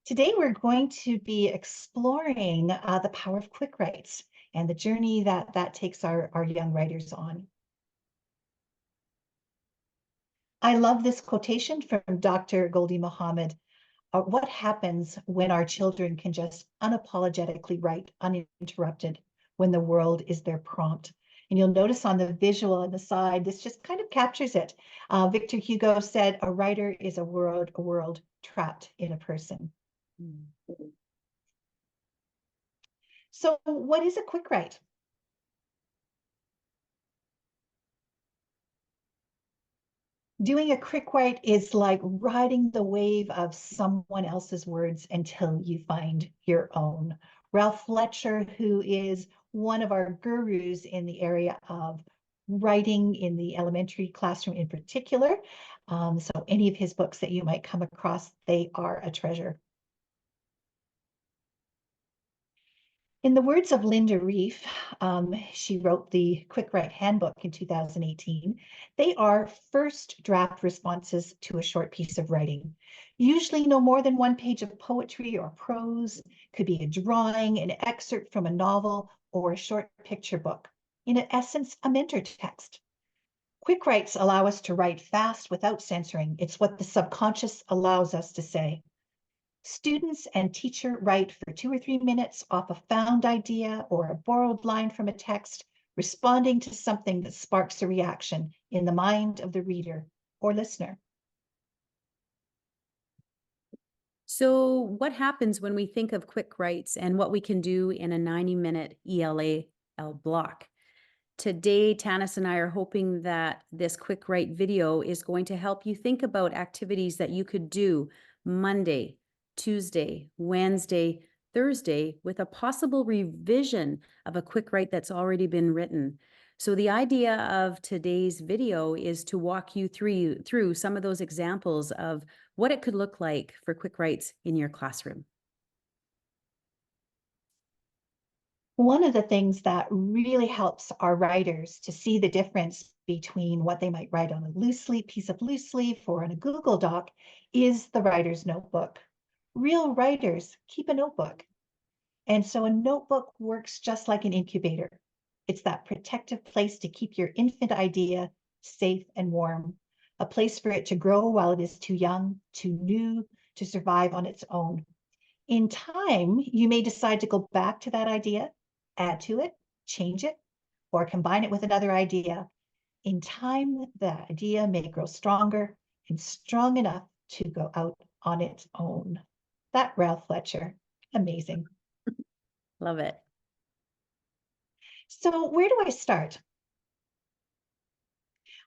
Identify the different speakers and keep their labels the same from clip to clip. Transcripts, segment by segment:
Speaker 1: Today, we're going to be exploring the power of quick writes and the journey that takes our young writers on. I love this quotation from Dr. Goldie Mohammed. What happens when our children can just unapologetically write uninterrupted when the world is their prompt? And you'll notice on the visual on the side, this just kind of captures it. Victor Hugo said, "A writer is a world trapped in a person."
Speaker 2: Mm.
Speaker 1: So what is a quick write? Doing a quick write is like riding the wave of someone else's words until you find your own. Ralph Fletcher, who is one of our gurus in the area of writing in the elementary classroom in particular. So any of his books that you might come across, they are a treasure. In the words of Linda Reef, she wrote the Quick Write Handbook in 2018. They are first draft responses to a short piece of writing, usually no more than one page of poetry or prose, could be a drawing, an excerpt from a novel, or a short picture book. In essence, a mentor text. Quick writes allow us to write fast without censoring. It's what the subconscious allows us to say. Students and teacher write for 2 or 3 minutes off a found idea or a borrowed line from a text, responding to something that sparks a reaction in the mind of the reader or listener.
Speaker 2: So what happens when we think of quick writes and what we can do in a 90-minute ELA block? Today, Tanis and I are hoping that this quick write video is going to help you think about activities that you could do Monday, Tuesday, Wednesday, Thursday, with a possible revision of a quick write that's already been written. So the idea of today's video is to walk you through some of those examples of what it could look like for quick writes in your classroom.
Speaker 1: One of the things that really helps our writers to see the difference between what they might write on a piece of loose leaf or on a Google Doc is the writer's notebook. Real writers keep a notebook. And so a notebook works just like an incubator. It's that protective place to keep your infant idea safe and warm, a place for it to grow while it is too young, too new to survive on its own. In time, you may decide to go back to that idea, add to it, change it, or combine it with another idea. In time, the idea may grow stronger and strong enough to go out on its own. That Ralph Fletcher, amazing.
Speaker 2: Love it.
Speaker 1: So where do I start?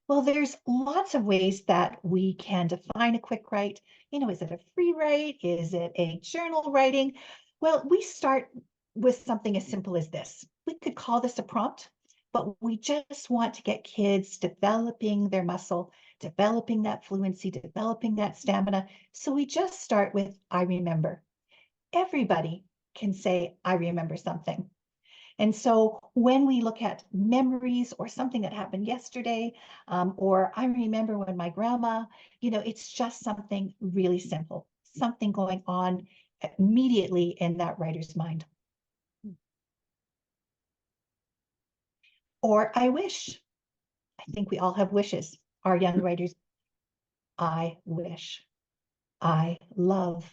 Speaker 1: Well, there's lots of ways that we can define a quick write. Is it a free write? Is it a journal writing? Well, we start with something as simple as this. We could call this a prompt, but we just want to get kids developing their muscle, developing that fluency, developing that stamina. So we just start with, I remember. Everybody can say, I remember something. And so when we look at memories or something that happened yesterday, or I remember when my grandma, it's just something really simple, something going on immediately in that writer's mind. Or I wish. I think we all have wishes. Our young writers, I wish, I love.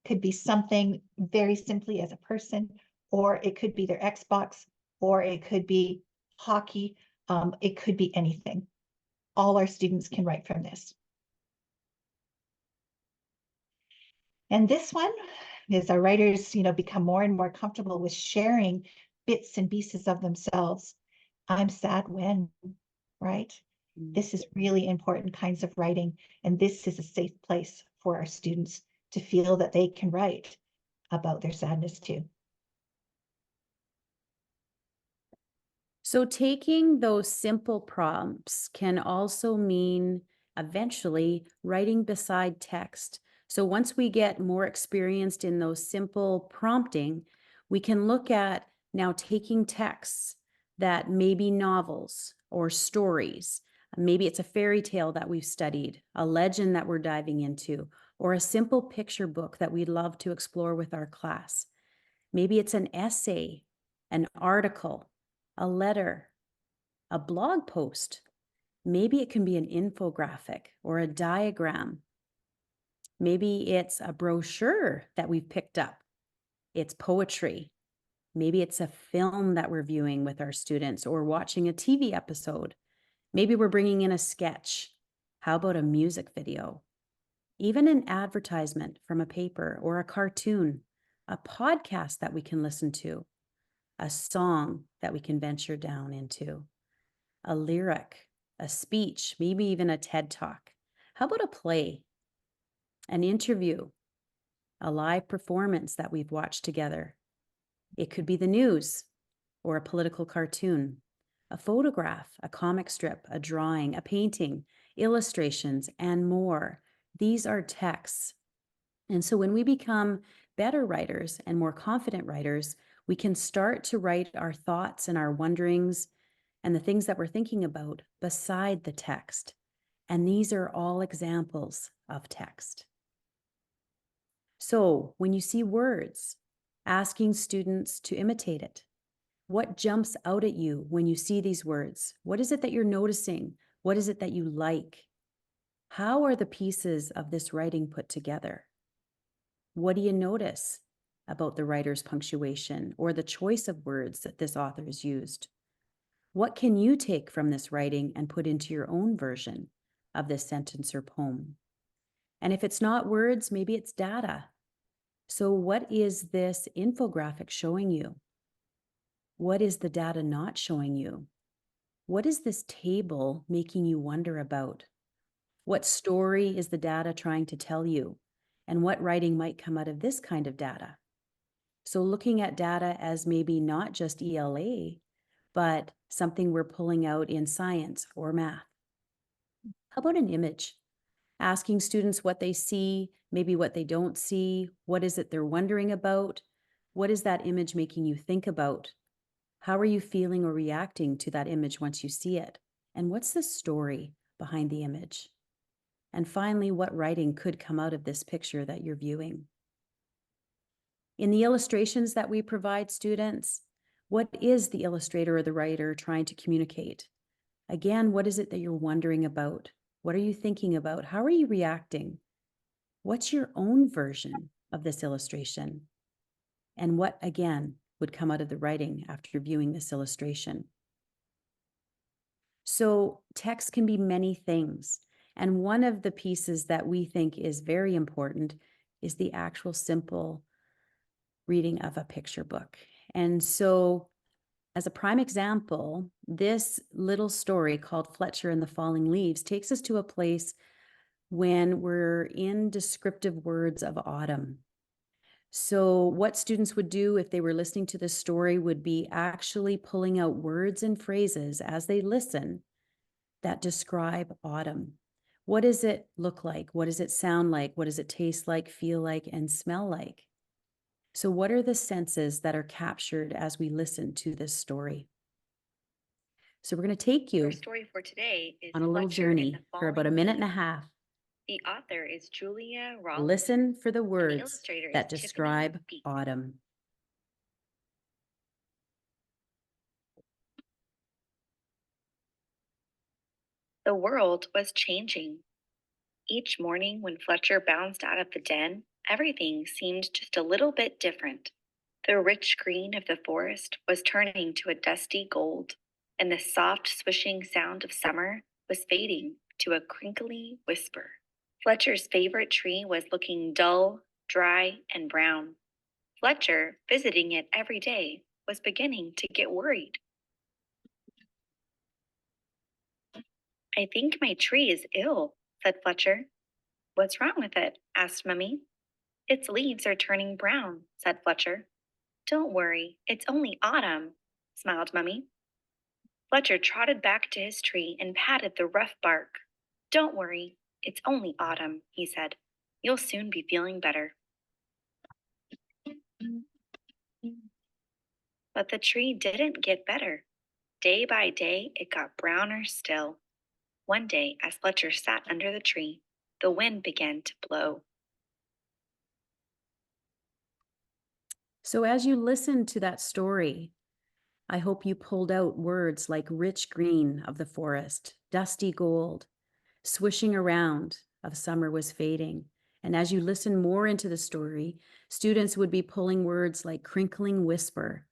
Speaker 1: Could be something very simply as a person, or it could be their Xbox, or it could be hockey. It could be anything. All our students can write from this. And this one is our writers, become more and more comfortable with sharing bits and pieces of themselves. I'm sad when, right? This is really important kinds of writing, and this is a safe place for our students to feel that they can write about their sadness too.
Speaker 2: So taking those simple prompts can also mean eventually writing beside text. So once we get more experienced in those simple prompting, we can look at now taking texts that may be novels or stories. Maybe it's a fairy tale that we've studied, a legend that we're diving into, or a simple picture book that we'd love to explore with our class. Maybe it's an essay, an article, a letter, a blog post. Maybe it can be an infographic or a diagram. Maybe it's a brochure that we've picked up. It's poetry. Maybe it's a film that we're viewing with our students or watching a TV episode. Maybe we're bringing in a sketch. How about a music video? Even an advertisement from a paper or a cartoon, a podcast that we can listen to, a song that we can venture down into, a lyric, a speech, maybe even a TED Talk. How about a play, an interview, a live performance that we've watched together? It could be the news or a political cartoon, a photograph, a comic strip, a drawing, a painting, illustrations, and more. These are texts. And so when we become better writers and more confident writers, we can start to write our thoughts and our wonderings and the things that we're thinking about beside the text. And these are all examples of text. So when you see words, asking students to imitate it. What jumps out at you when you see these words? What is it that you're noticing? What is it that you like? How are the pieces of this writing put together? What do you notice about the writer's punctuation or the choice of words that this author has used? What can you take from this writing and put into your own version of this sentence or poem? And if it's not words, maybe it's data. So what is this infographic showing you? What is the data not showing you? What is this table making you wonder about? What story is the data trying to tell you? And what writing might come out of this kind of data? So looking at data as maybe not just ELA, but something we're pulling out in science or math. How about an image? Asking students what they see, maybe what they don't see. What is it they're wondering about? What is that image making you think about? How are you feeling or reacting to that image once you see it? And what's the story behind the image? And finally, what writing could come out of this picture that you're viewing? In the illustrations that we provide students, what is the illustrator or the writer trying to communicate? Again, what is it that you're wondering about? What are you thinking about? How are you reacting? What's your own version of this illustration? And what, again, would come out of the writing after viewing this illustration? So text can be many things. And one of the pieces that we think is very important is the actual simple reading of a picture book. And so as a prime example, this little story called Fletcher and the Falling Leaves takes us to a place when we're in descriptive words of autumn. So what students would do if they were listening to this story would be actually pulling out words and phrases as they listen that describe autumn. What does it look like? What does it sound like? What does it taste like, feel like, and smell like? So what are the senses that are captured as we listen to this story? So we're going to take you
Speaker 3: Our story for today is
Speaker 2: on a little
Speaker 3: Fletcher and
Speaker 2: journey
Speaker 3: the
Speaker 2: for about a
Speaker 3: Falling
Speaker 2: minute and a
Speaker 3: Leaves.
Speaker 2: half.
Speaker 3: The author is Julia Rollins.
Speaker 2: Listen for the
Speaker 3: and the
Speaker 2: words
Speaker 3: illustrator is
Speaker 2: that
Speaker 3: Tiffany
Speaker 2: describe
Speaker 3: Beek.
Speaker 2: autumn.
Speaker 3: The world was changing. Each morning when Fletcher bounced out of the den, everything seemed just a little bit different. The rich green of the forest was turning to a dusty gold, and the soft swishing sound of summer was fading to a crinkly whisper. Fletcher's favorite tree was looking dull, dry, and brown. Fletcher, visiting it every day, was beginning to get worried. I think my tree is ill, said Fletcher. What's wrong with it? Asked Mummy. Its leaves are turning brown, said Fletcher. Don't worry, it's only autumn, smiled Mummy. Fletcher trotted back to his tree and patted the rough bark. Don't worry, it's only autumn, he said. You'll soon be feeling better. But the tree didn't get better. Day by day, it got browner still. One day, as Fletcher sat under the tree, the wind began to blow.
Speaker 2: So as you listen to that story, I hope you pulled out words like rich green of the forest, dusty gold, swishing around of summer was fading. And as you listen more into the story, students would be pulling words like crinkling whisper,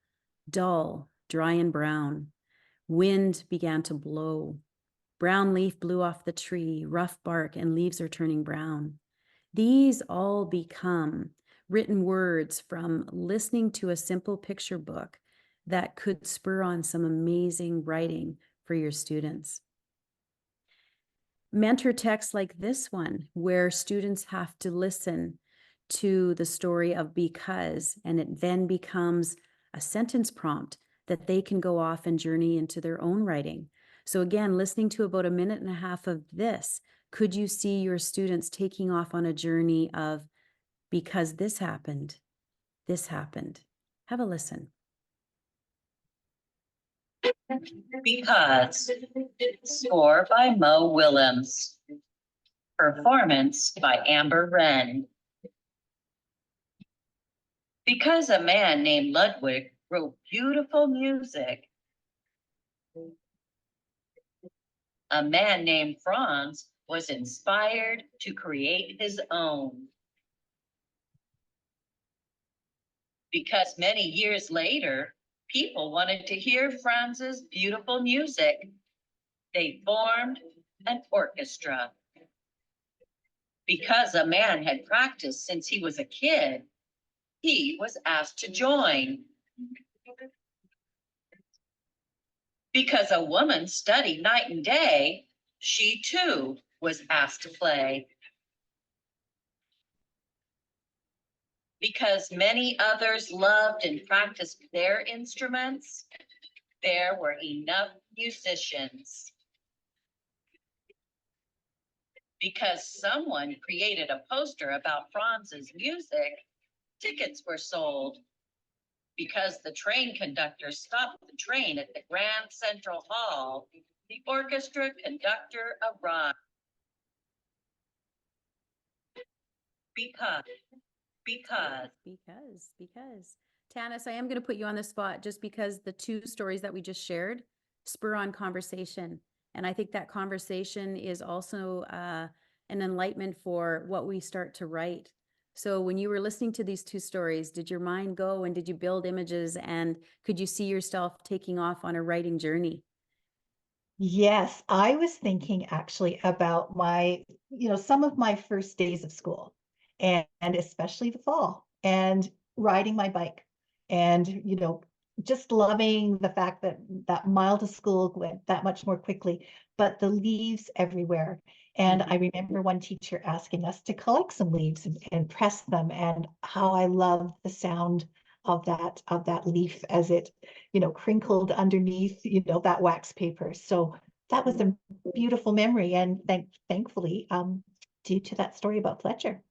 Speaker 2: dull, dry and brown. Wind began to blow. Brown leaf blew off the tree, rough bark and leaves are turning brown. These all become written words from listening to a simple picture book that could spur on some amazing writing for your students. Mentor texts like this one, where students have to listen to the story of because, and it then becomes a sentence prompt that they can go off and journey into their own writing. So again, listening to about a minute and a half of this, could you see your students taking off on a journey of because this happened, this happened? Have a listen.
Speaker 4: Because, score by Mo Willems. Performance by Amber Wren. Because a man named Ludwig wrote beautiful music, a man named Franz was inspired to create his own. Because many years later, people wanted to hear Franz's beautiful music, they formed an orchestra. Because a man had practiced since he was a kid, he was asked to join. Because a woman studied night and day, she too was asked to play. Because many others loved and practiced their instruments, there were enough musicians. Because someone created a poster about Franz's music, tickets were sold. Because the train conductor stopped the train at the Grand Central Hall, the orchestra conductor arrived. Because.
Speaker 2: Tanis, I am going to put you on the spot just because the two stories that we just shared spur on conversation. And I think that conversation is also an enlightenment for what we start to write. So when you were listening to these two stories, did your mind go and did you build images and could you see yourself taking off on a writing journey?
Speaker 1: Yes, I was thinking actually about some of my first days of school and especially the fall and riding my bike and, just loving the fact that that mile to school went that much more quickly, but the leaves everywhere. And I remember one teacher asking us to collect some leaves and press them and how I love the sound of that leaf as it crinkled underneath, that wax paper. So that was a beautiful memory. And thankfully, due to that story about Fletcher.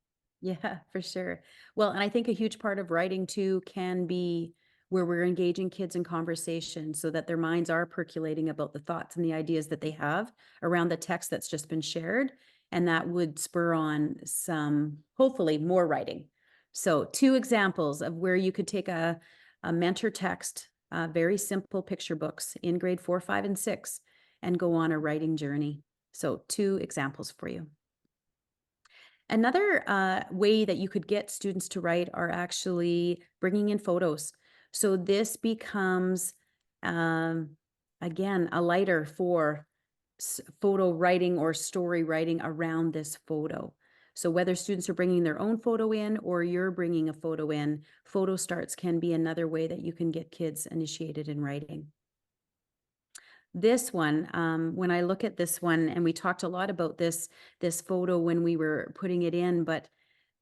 Speaker 2: Yeah, for sure. Well, and I think a huge part of writing too can be where we're engaging kids in conversation so that their minds are percolating about the thoughts and the ideas that they have around the text that's just been shared. And that would spur on some, hopefully, more writing. So, two examples of where you could take a mentor text, very simple picture books in grade 4, 5, and 6, and go on a writing journey. So, two examples for you. Another way that you could get students to write are actually bringing in photos. So this becomes, again, a lighter for photo writing or story writing around this photo. So whether students are bringing their own photo in or you're bringing a photo in, photo starts can be another way that you can get kids initiated in writing. This one, when I look at this one, and we talked a lot about this photo when we were putting it in, but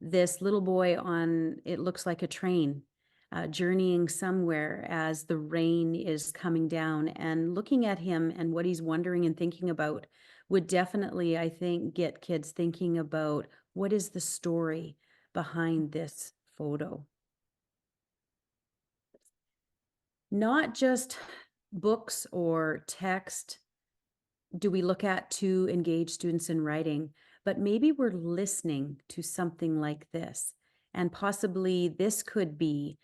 Speaker 2: this little boy on, it looks like a train, journeying somewhere as the rain is coming down, and looking at him and what he's wondering and thinking about would definitely, I think, get kids thinking about what is the story behind this photo. Not just books or text do we look at to engage students in writing, but maybe we're listening to something like this. And possibly this could be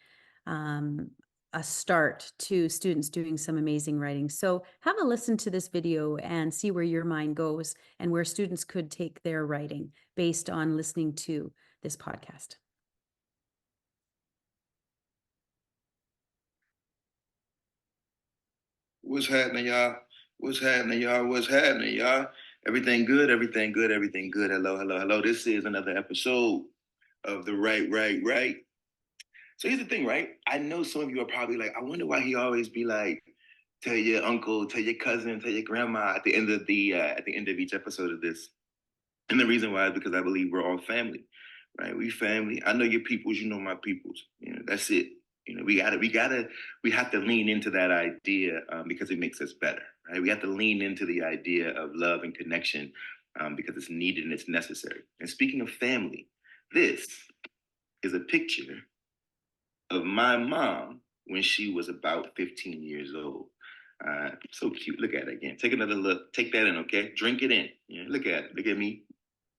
Speaker 2: a start to students doing some amazing writing. So have a listen to this video and see where your mind goes and where students could take their writing based on listening to this podcast.
Speaker 5: What's happening, y'all? What's happening, y'all? What's happening, y'all? Everything good, everything good, everything good. Hello, hello, hello. This is another episode of the Right. So here's the thing, right? I know some of you are probably like, I wonder why he always be like, tell your uncle, tell your cousin, tell your grandma at the end of each episode of this. And the reason why is because I believe we're all family, right? We family. I know your peoples, you know my peoples. You know, that's it. You know, we have to lean into that idea because it makes us better, right? We have to lean into the idea of love and connection because it's needed and it's necessary. And speaking of family, this is a picture of my mom when she was about 15 years old. So cute. Look at it again. Take another look. Take that in, okay? Drink it in. Yeah, look at it. Look at me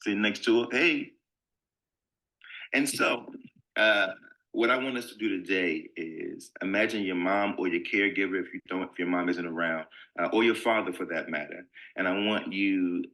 Speaker 5: sitting next to her. Hey. And so, what I want us to do today is imagine your mom or your caregiver, if your mom isn't around, or your father for that matter. And I want you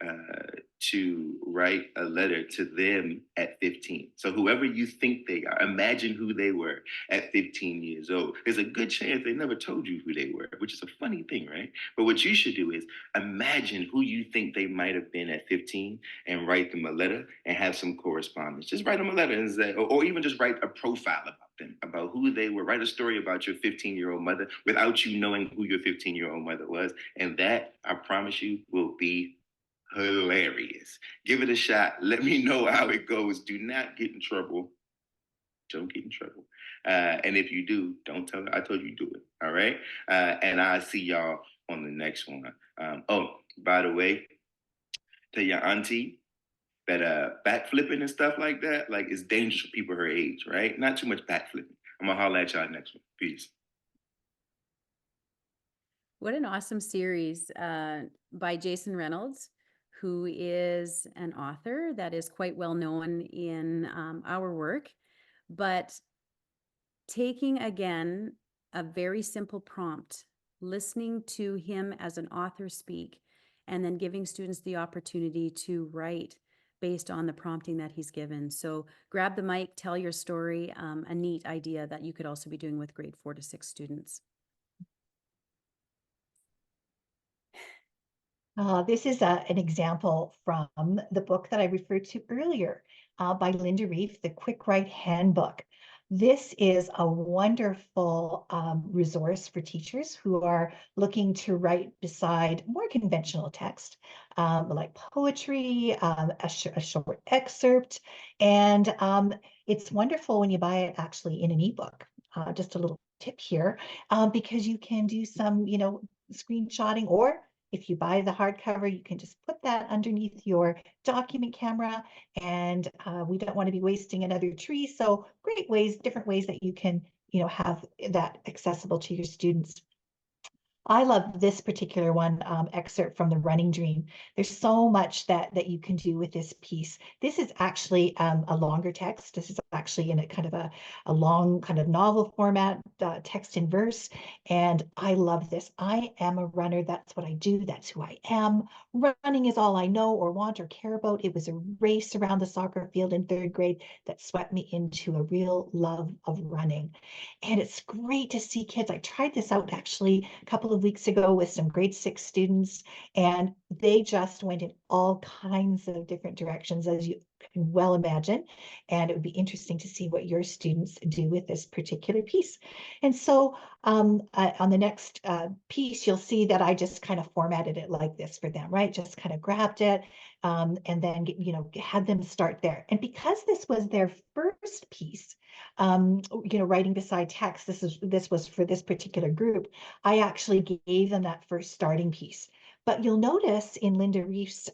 Speaker 5: to write a letter to them at 15. So whoever you think they are, imagine who they were at 15 years old. There's a good chance they never told you who they were, which is a funny thing, right? But what you should do is imagine who you think they might have been at 15 and write them a letter and have some correspondence. Just write them a letter and say, or even just write a profile about them, about who they were. Write a story about your 15-year-old mother without you knowing who your 15-year-old mother was. And that, I promise you, will be hilarious. Give it a shot. Let me know how it goes. Do not get in trouble. Don't get in trouble. And if you do, don't tell her I told you to do it. All right. And I'll see y'all on the next one. By the way, tell your auntie that backflipping and stuff like that, like, it's dangerous for people her age, right? Not too much backflipping. I'm gonna holler at y'all next one. Peace.
Speaker 2: What an awesome series by Jason Reynolds, who is an author that is quite well known in our work, but taking again a very simple prompt, listening to him as an author speak, and then giving students the opportunity to write based on the prompting that he's given. So grab the mic, tell your story, a neat idea that you could also be doing with grade 4 to 6 students.
Speaker 1: This is an example from the book that I referred to earlier by Linda Reef, the Quick Write Handbook. This is a wonderful resource for teachers who are looking to write beside more conventional text, like poetry, a short excerpt. And it's wonderful when you buy it actually in an ebook. Just a little tip here, because you can do some, screenshotting, or if you buy the hardcover, you can just put that underneath your document camera, and we don't want to be wasting another tree. So different ways that you can, have that accessible to your students. I love this particular one excerpt from The Running Dream. There's so much that you can do with this piece. This is actually a longer text. This is actually in a kind of a long kind of novel format, text in verse. And I love this. I am a runner. That's what I do. That's who I am. Running is all I know or want or care about. It was a race around the soccer field in 3rd grade that swept me into a real love of running. And it's great to see kids. I tried this out actually a couple of weeks ago with some grade 6 students, and they just went in all kinds of different directions, as you can well imagine. And it would be interesting to see what your students do with this particular piece. And so on the next piece, you'll see that I just kind of formatted it like this for them, right? Just kind of grabbed it and then, had them start there. And because this was their first piece, writing beside text, this was for this particular group, I actually gave them that first starting piece. But you'll notice in Linda Reef's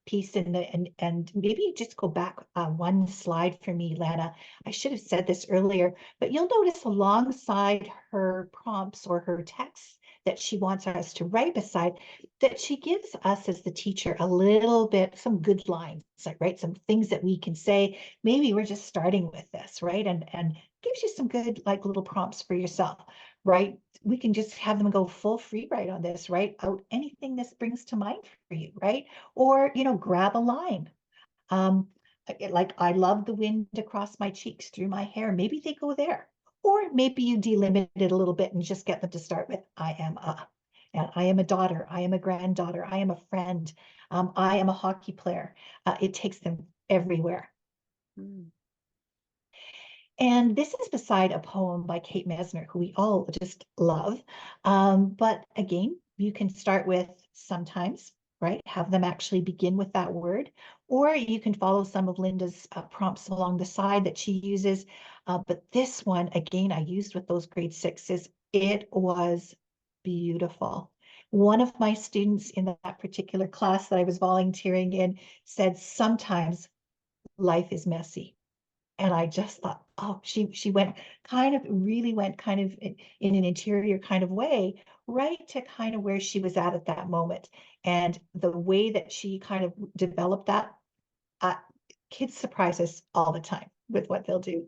Speaker 1: piece and maybe just go back one slide for me, Lana. I should have said this earlier, but you'll notice alongside her prompts or her texts that she wants us to write beside, that she gives us as the teacher a little bit, some good lines, like, right? Some things that we can say, maybe we're just starting with this, right? And gives you some good, like, little prompts for yourself, right? We can just have them go full free write on this, write out anything this brings to mind for you, right? Or, grab a line. Like, I love the wind across my cheeks through my hair. Maybe they go there. Or maybe you delimit it a little bit and just get them to start with, I am a. And I am a daughter. I am a granddaughter. I am a friend. I am a hockey player. It takes them everywhere.
Speaker 2: Mm.
Speaker 1: And this is beside a poem by Kate Mesner, who we all just love. But again, you can start with sometimes, right? Have them actually begin with that word, or you can follow some of Linda's prompts along the side that she uses. But this one, again, I used with those grade sixes. It was beautiful. One of my students in that particular class that I was volunteering in said, sometimes life is messy. And I just thought, oh, she went really went kind of in an interior kind of way, right to kind of where she was at that moment. And the way that she kind of developed that, uh, kids surprise us all the time with what they'll do.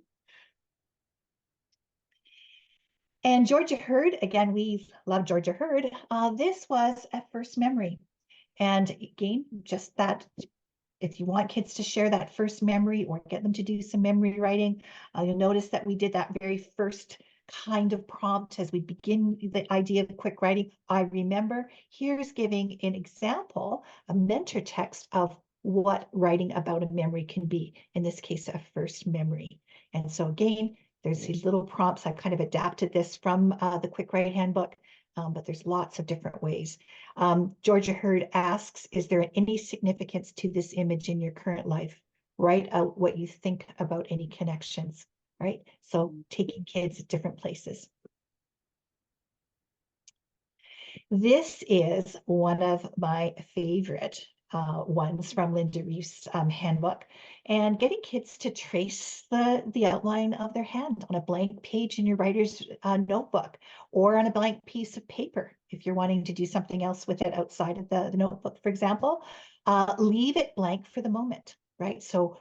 Speaker 1: And Georgia Hurd, again, we've loved Georgia Hurd. This was a first memory. And again, just that, if you want kids to share that first memory or get them to do some memory writing, you'll notice that we did that very first kind of prompt as we begin the idea of quick writing. I remember. Here's giving an example, a mentor text of what writing about a memory can be, in this case, a first memory. And so again, there's these little prompts. I've kind of adapted this from the Quick Write Handbook, but there's lots of different ways. Georgia Hurd asks, is there any significance to this image in your current life? Write out what you think about any connections, right? So taking kids at different places. This is one of my favorite ones from Linda Reef's handbook, and getting kids to trace the outline of their hand on a blank page in your writer's notebook, or on a blank piece of paper if you're wanting to do something else with it outside of the notebook, for example. Leave it blank for the moment, right? So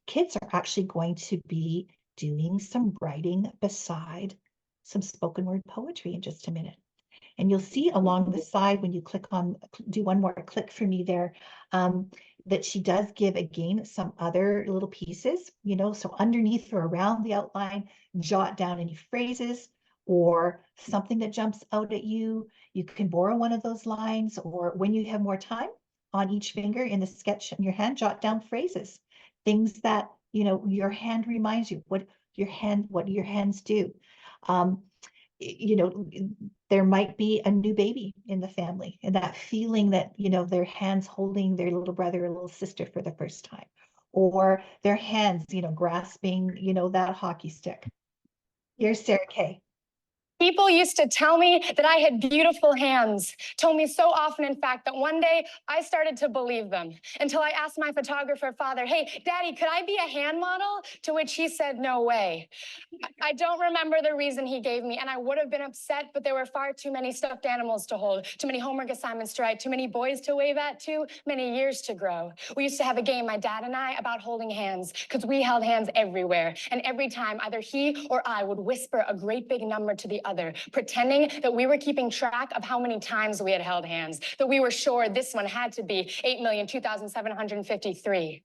Speaker 1: kids are actually going to be doing some writing beside some spoken word poetry in just a minute. And you'll see along the side when you click on, do one more click for me there, that she does give, again, some other little pieces, so underneath or around the outline, jot down any phrases or something that jumps out at you. You can borrow one of those lines, or when you have more time, on each finger in the sketch in your hand, jot down phrases, things that, your hand reminds you, what your hands do. There might be a new baby in the family, and that feeling that, their hands holding their little brother or little sister for the first time, or their hands, grasping, that hockey stick. Here's Sarah Kay.
Speaker 6: People used to tell me that I had beautiful hands, told me so often, in fact, that one day I started to believe them, until I asked my photographer father, hey, Daddy, could I be a hand model? To which he said, no way. I don't remember the reason he gave me, and I would have been upset, but there were far too many stuffed animals to hold, too many homework assignments to write, too many boys to wave at, too many years to grow. We used to have a game, my dad and I, about holding hands, because we held hands everywhere. And every time, either he or I would whisper a great big number to the other, pretending that we were keeping track of how many times we had held hands, that we were sure this one had to be 8,002,753.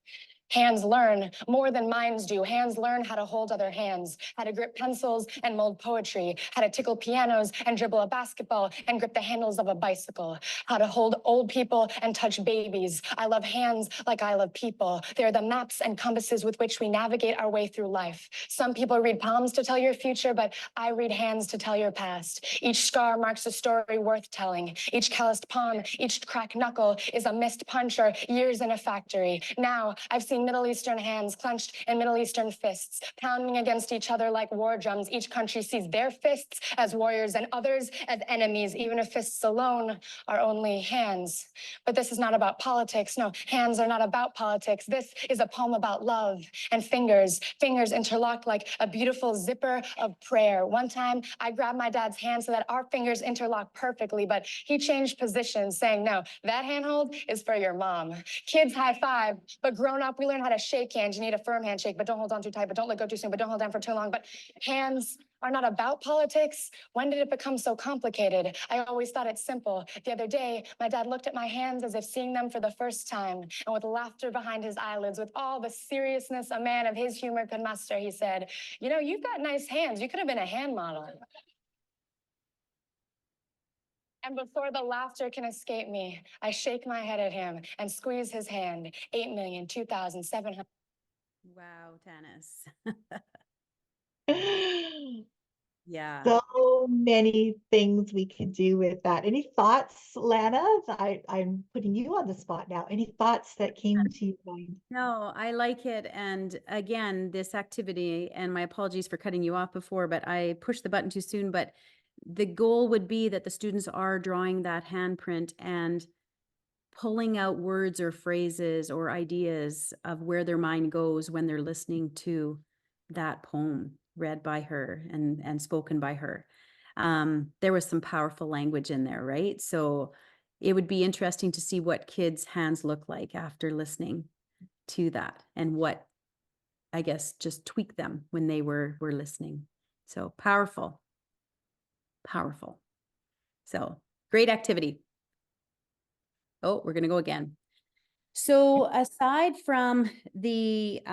Speaker 6: Hands learn more than minds do. Hands learn how to hold other hands, how to grip pencils and mold poetry, how to tickle pianos and dribble a basketball and grip the handles of a bicycle, how to hold old people and touch babies. I love hands like I love people. They're the maps and compasses with which we navigate our way through life. Some people read palms to tell your future, but I read hands to tell your past. Each scar marks a story worth telling. Each calloused palm, each cracked knuckle is a missed punch or years in a factory. Now I've seen see Middle Eastern hands clenched in Middle Eastern fists, pounding against each other like war drums. Each country sees their fists as warriors and others as enemies, even if fists alone are only hands. But this is not about politics. No, hands are not about politics. This is a poem about love and fingers interlocked like a beautiful zipper of prayer. One time I grabbed my dad's hand so that our fingers interlocked perfectly, but he changed positions, saying, no, that handhold is for your mom. Kids high five, but grown up, we learn how to shake hands. You need a firm handshake, but don't hold on too tight, but don't let go too soon, but don't hold down for too long. But hands are not about politics. When did it become so complicated? I always thought it's simple. The other day, my dad looked at my hands as if seeing them for the first time, and with laughter behind his eyelids, with all the seriousness a man of his humor could muster, he said, you know, you've got nice hands. You could have been a hand model. And before the laughter can escape me, I shake my head at him and squeeze his hand. 8,002,700.
Speaker 2: Wow, Tanis. Yeah.
Speaker 1: So many things we could do with that. Any thoughts, Lana? I'm putting you on the spot now. Any thoughts that came to your mind?
Speaker 2: No, I like it. And again, this activity, and my apologies for cutting you off before, but I pushed the button too soon. But the goal would be that the students are drawing that handprint and pulling out words or phrases or ideas of where their mind goes when they're listening to that poem read by her and spoken by her. There was some powerful language in there, right? So it would be interesting to see what kids' hands look like after listening to that, and what, I guess, just tweak them when they were listening. So powerful. So great activity. Oh, we're going to go again. So aside from the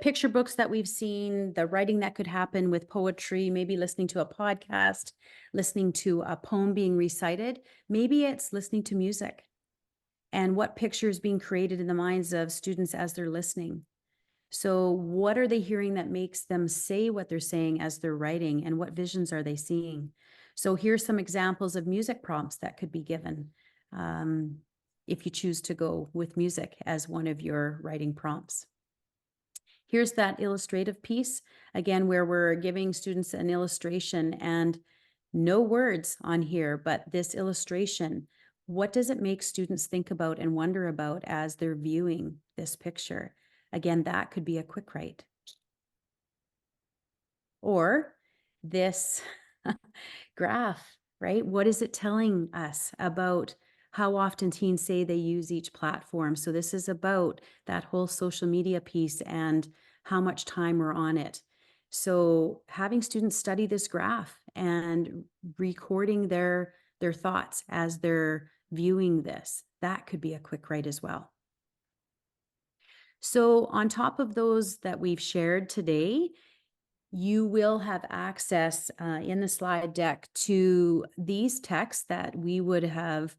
Speaker 2: picture books that we've seen, the writing that could happen with poetry, maybe listening to a podcast, listening to a poem being recited, maybe it's listening to music and what picture is being created in the minds of students as they're listening. So what are they hearing that makes them say what they're saying as they're writing, and what visions are they seeing? So here's some examples of music prompts that could be given. If you choose to go with music as one of your writing prompts. Here's that illustrative piece, again, where we're giving students an illustration and no words on here, but this illustration, what does it make students think about and wonder about as they're viewing this picture? Again, that could be a quick write. Or this graph, right? What is it telling us about how often teens say they use each platform? So this is about that whole social media piece and how much time we're on it. So having students study this graph and recording their thoughts as they're viewing this, that could be a quick write as well. So on top of those that we've shared today, you will have access in the slide deck to these texts that we would have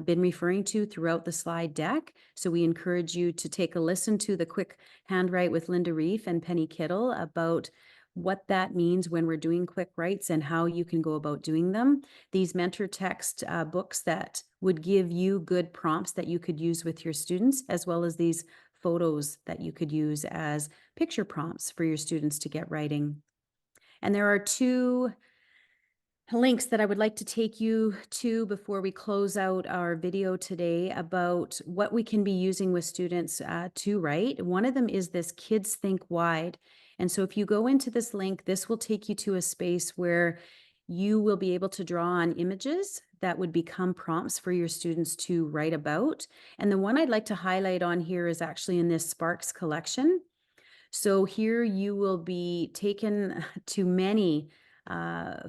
Speaker 2: been referring to throughout the slide deck. So we encourage you to take a listen to the quick handwrite with Linda Reef and Penny Kittle about what that means when we're doing quick writes and how you can go about doing them. These mentor text books that would give you good prompts that you could use with your students, as well as these photos that you could use as picture prompts for your students to get writing. And there are two links that I would like to take you to before we close out our video today about what we can be using with students to write. One of them is this Kids Think Wide. And so if you go into this link, this will take you to a space where you will be able to draw on images that would become prompts for your students to write about. And the one I'd like to highlight on here is actually in this Sparks collection. So here you will be taken to many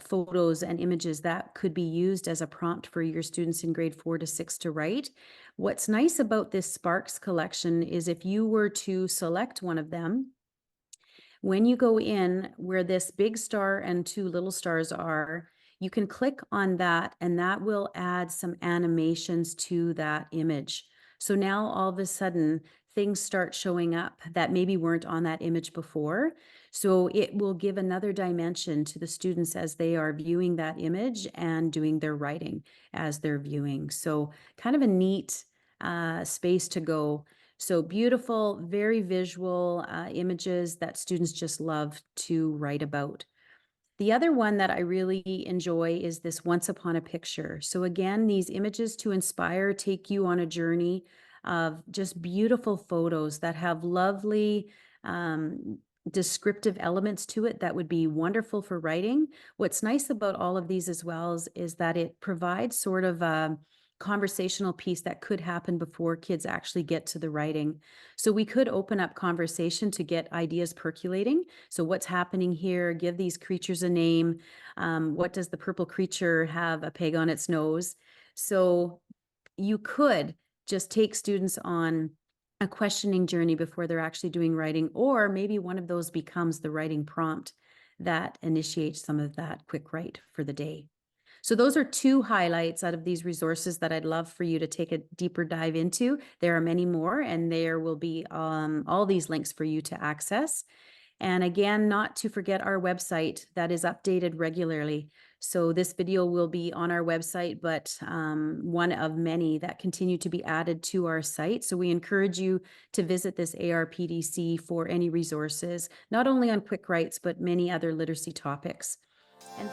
Speaker 2: photos and images that could be used as a prompt for your students in grade 4 to 6 to write. What's nice about this Sparks collection is if you were to select one of them, when you go in where this big star and 2 little stars are, you can click on that and that will add some animations to that image. So now all of a sudden things start showing up that maybe weren't on that image before. So it will give another dimension to the students as they are viewing that image and doing their writing as they're viewing. So kind of a neat space to go. So beautiful, very visual images that students just love to write about. The other one that I really enjoy is this Once Upon a Picture. So again, these images to inspire take you on a journey of just beautiful photos that have lovely descriptive elements to it that would be wonderful for writing. What's nice about all of these as well is that it provides sort of a conversational piece that could happen before kids actually get to the writing. So we could open up conversation to get ideas percolating. So what's happening here? Give these creatures a name. What does the purple creature have a peg on its nose? So you could just take students on a questioning journey before they're actually doing writing, or maybe one of those becomes the writing prompt that initiates some of that quick write for the day. So those are two highlights out of these resources that I'd love for you to take a deeper dive into. There are many more, and there will be all these links for you to access. And again, not to forget our website that is updated regularly. So this video will be on our website, but one of many that continue to be added to our site. So we encourage you to visit this ARPDC for any resources, not only on quick writes, but many other literacy topics. And